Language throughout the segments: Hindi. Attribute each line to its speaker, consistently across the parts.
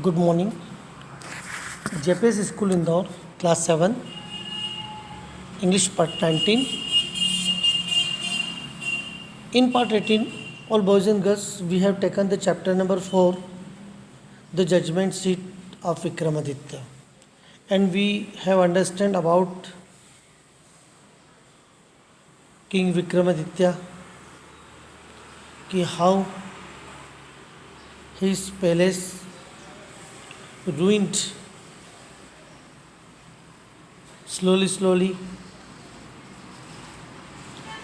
Speaker 1: Good morning. JPS School Indore, Class 7, English Part 19. In Part 18, all boys and girls, we have taken the chapter number 4, the judgment seat of Vikramaditya. And we have understand about King Vikramaditya, कि how his palace ruined slowly,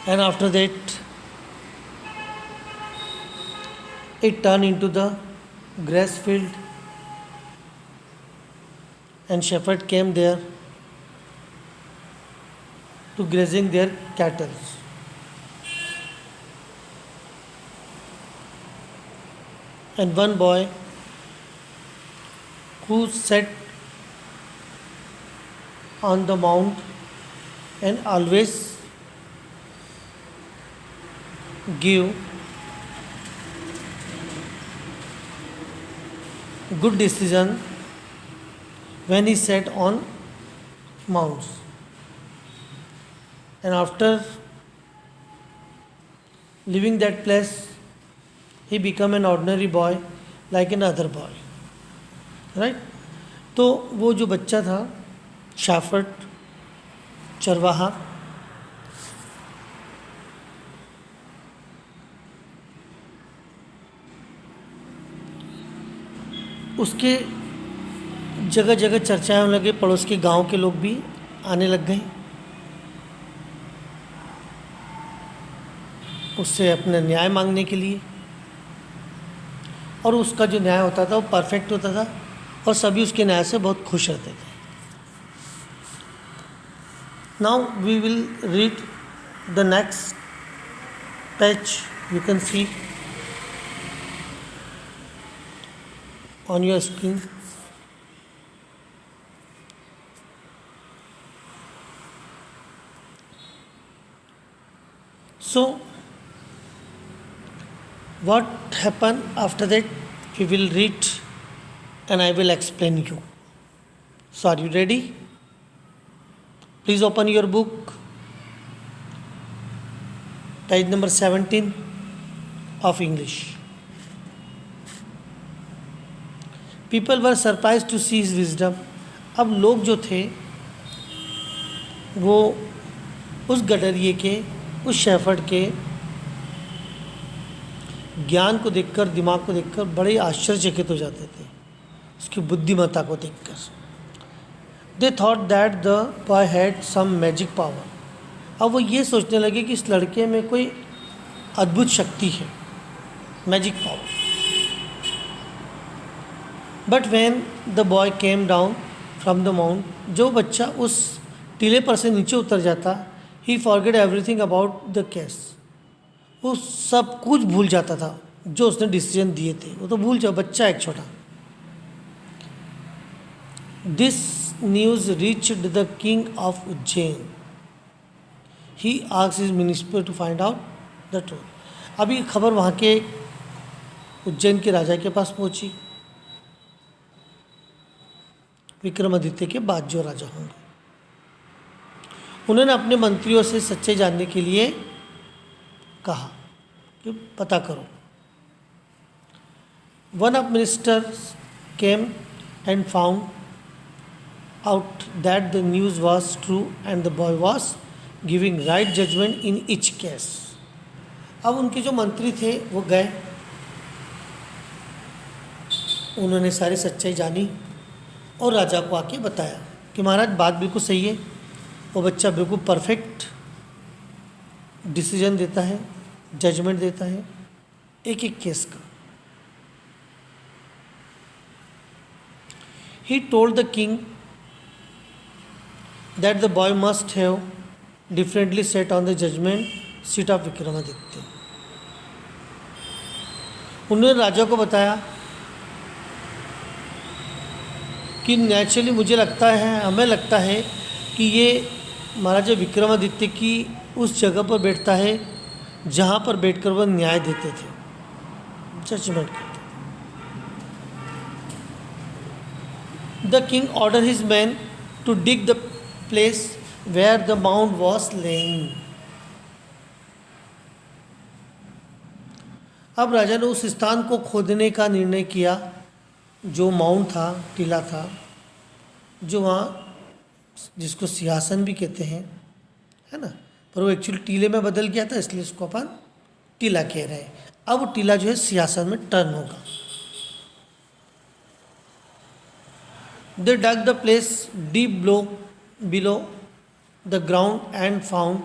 Speaker 1: and after that it turned into the grass field, and shepherd came there to grazing their cattle. And one boy who sat on the mount and always give good decision when he sat on mounts. And after leaving that place, he become an ordinary boy like another boy. Right तो वो जो बच्चा था शाफट चरवाहा, उसके जगह जगह चर्चाएं होने लगे, पड़ोस के गांव के लोग भी आने लग गए उससे अपना न्याय मांगने के लिए, और उसका जो न्याय होता था वो परफेक्ट होता था और सभी उसके न्याय से बहुत खुश रहते थे. Now we will read the next page. You can see on your screen. So what happened after that we will read and I will explain you. So are you ready? Please open your book, page number 17 of English. People were surprised to see his wisdom. अब लोग जो थे वो उस गडरिये के, उस शेफर्ड के ज्ञान को देखकर, दिमाग को देखकर बड़े आश्चर्यचकित हो जाते थे, उसकी बुद्धिमत्ता को देखकर. They thought that the boy had some magic power. अब वो ये सोचने लगे कि इस लड़के में कोई अद्भुत शक्ति है, magic power. But when the boy came down from the mount, जो बच्चा उस टीले पर से नीचे उतर जाता, he forget everything about the case. वो सब कुछ भूल जाता था जो उसने डिसीजन दिए थे, वो तो भूल जाओ, बच्चा एक छोटा. This news reached the king of Ujjain. He asked his minister to find out the truth. अभी खबर वहाँ के उज्जैन के राजा के पास पहुँची, विक्रमादित्य के बाद जो राजा होंगे. उन्होंने अपने मंत्रियों से सच्चाई जानने के लिए कहा कि पता करो. One of ministers came and found out that the news was true and the boy was giving right judgment in each case. अब उनके जो मंत्री थे वो गए, उन्होंने सारी सच्चाई जानी और राजा को आके बताया कि महाराज बात बिल्कुल सही है, वो बच्चा बिल्कुल परफेक्ट डिसीजन देता है, जजमेंट देता है एक एक केस का. He told the king that the boy must have differently sat on the judgment seat of Vikramaditya. उन्होंने राजा को बताया कि नेचुरली मुझे लगता है, हमें लगता है कि ये महाराजा विक्रमादित्य की उस जगह पर बैठता है जहाँ पर बैठकर वह न्याय देते थे, जजमेंट करते थे. The king order his man to dig the place where the mount was laying. अब राजा ने उस स्थान को खोदने का निर्णय किया जो माउंट था, टीला था, जो वहाँ जिसको सिंहासन भी कहते हैं, है ना, पर वो एक्चुअली टीले में बदल गया था, इसलिए उसको अपन टीला कह रहे हैं। अब वो टीला जो है सिंहासन में टर्न होगा। They dug the place deep below the ground and found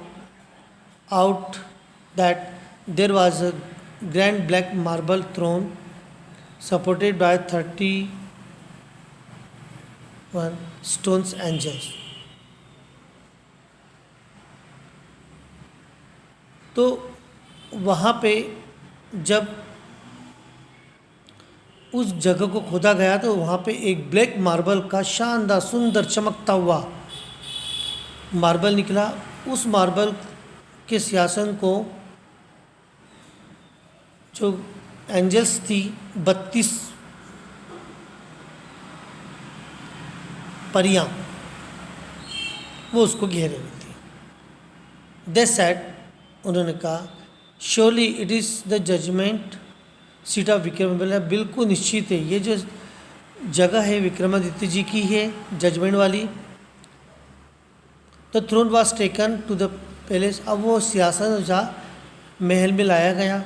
Speaker 1: out that there was a grand black marble throne supported by 31 stones angels. तो वहाँ पे जब उस जगह को खोदा गया तो वहाँ पे एक ब्लैक मार्बल का शानदार सुंदर चमकता हुआ मार्बल निकला। उस मार्बल के सिंहासन को जो एंजल्स थी 32 परियां, वो उसको घेरे हुई थी। दे सेड, उन्होंने कहा, surely it is the judgement seat of Vikramaditya. बिल्कुल निश्चित है ये जो जगह है विक्रमादित्य जी की है, जजमेंट वाली। The throne was taken to the palace. अब वो सिंहासन जहाँ महल में लाया गया।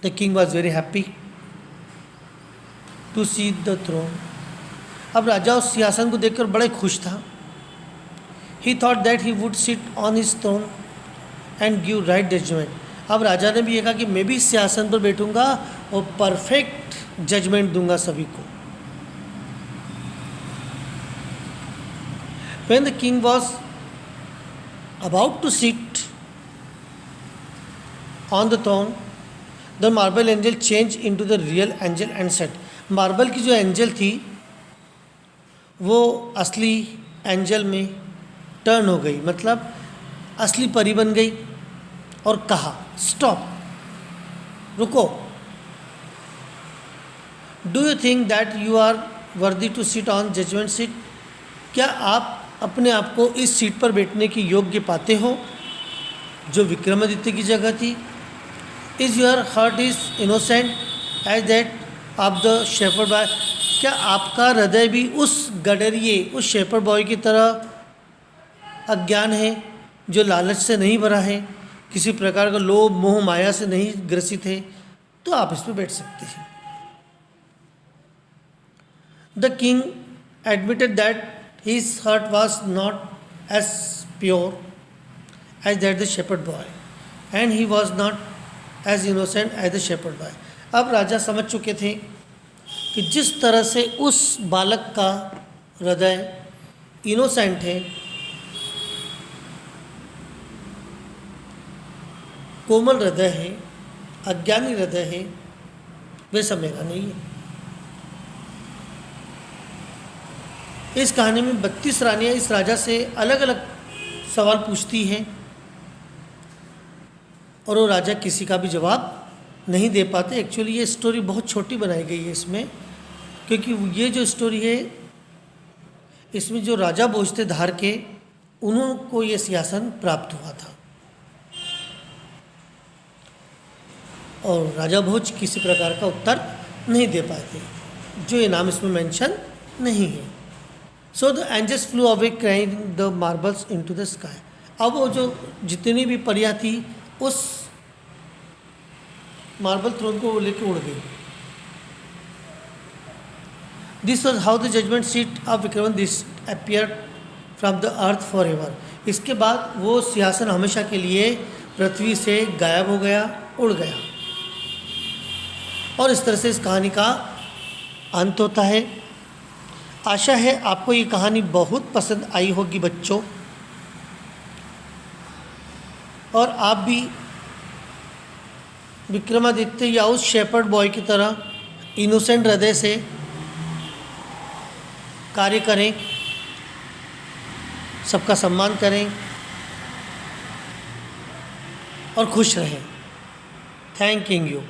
Speaker 1: The king was very happy to see the throne. अब राजा उस सिंहासन को देखकर बड़े खुश था। He thought that he would sit on his throne and give right judgement. अब राजा ने भी ये कहा कि मैं भी सिंहासन पर बैठूंगा और परफेक्ट जजमेंट दूंगा सभी को। When the king was about to sit on the throne, the marble angel changed into the real angel and said, marble की जो एंजल थी वो असली एंजल में टर्न हो गई, मतलब असली परी बन गई और कहा, स्टॉप, रुको। Do you think that you are worthy to sit on judgement seat? क्या आप अपने आप को इस सीट पर बैठने की योग्य पाते हो जो विक्रमादित्य की जगह थी? Is your heart is innocent as that of the shepherd boy? क्या आपका हृदय भी उस गडरिए, उस शेपर्ड बॉय की तरह अज्ञान है, जो लालच से नहीं भरा है, किसी प्रकार का लोभ मोह माया से नहीं ग्रसित है? तो आप इस पर बैठ सकते हैं। The king admitted that his heart was not as pure as that the shepherd boy and he was not as innocent as the shepherd boy। अब राजा समझ चुके थे कि जिस तरह से उस बालक का हृदय इनोसेंट है, कोमल हृदय है, अज्ञानी हृदय है, वैसा मेरा नहीं है। इस कहानी में 32 रानियाँ इस राजा से अलग अलग सवाल पूछती हैं और वो राजा किसी का भी जवाब नहीं दे पाते। एक्चुअली ये स्टोरी बहुत छोटी बनाई गई है इसमें, क्योंकि ये जो स्टोरी है इसमें जो राजा भोज थे धार के, उनको ये सिंहासन प्राप्त हुआ था और राजा भोज किसी प्रकार का उत्तर नहीं दे पाते, जो ये नाम इसमें मेंशन नहीं है। So the angels flew away crying the marbles into the sky. अब वो जो जितनी भी परियां थी उस मार्बल थ्रोन को लेकर उड़ गई। This was how the judgement seat of Vikramaditya appeared from the earth forever. इसके बाद वो सिंहासन हमेशा के लिए पृथ्वी से गायब हो गया, उड़ गया। और इस तरह से इस कहानी का अंत होता है। आशा है आपको ये कहानी बहुत पसंद आई होगी बच्चों, और आप भी विक्रमादित्य या उस शेपर्ड बॉय की तरह इनोसेंट हृदय से कार्य करें, सबका सम्मान करें और खुश रहें। Thank you.